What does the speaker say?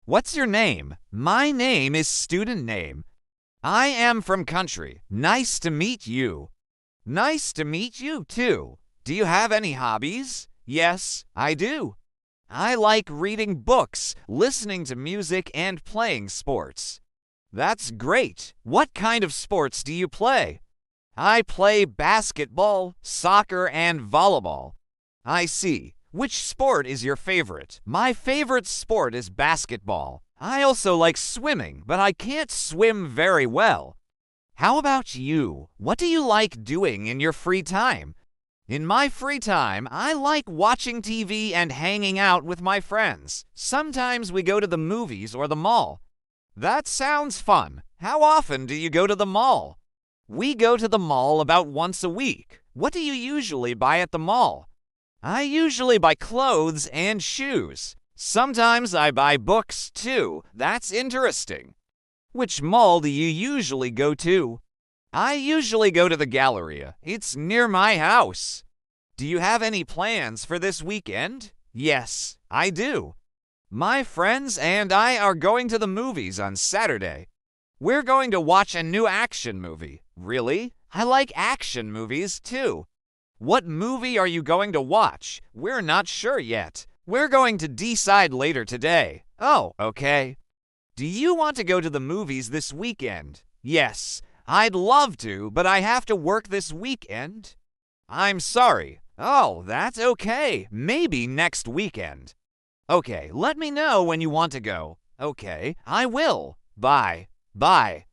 What's your name? My name is student name. I am from country. Nice to meet you. Nice to meet you, too. Do you have any hobbies? Yes, I do. I like reading books, listening to music, and playing sports. That's great. What kind of sports do you play? I play basketball, soccer, and volleyball. I see. Which sport is your favorite? My favorite sport is basketball. I also like swimming, but I can't swim very well. How about you? What do you like doing in your free time? In my free time, I like watching TV and hanging out with my friends. Sometimes we go to the movies or the mall. That sounds fun. How often do you go to the mall? We go to the mall about once a week. What do you usually buy at the mall? I usually buy clothes and shoes. Sometimes I buy books too. That's interesting. Which mall do you usually go to? I usually go to the Galleria. It's near my house. Do you have any plans for this weekend? Yes, I do. My friends and I are going to the movies on Saturday. We're going to watch a new action movie. Really? I like action movies too. What movie are you going to watch? We're not sure yet. We're going to decide later today. Oh, okay. Do you want to go to the movies this weekend? Yes, I'd love to, but I have to work this weekend. I'm sorry. Oh, that's okay. Maybe next weekend. Okay, let me know when you want to go. Okay, I will. Bye. Bye.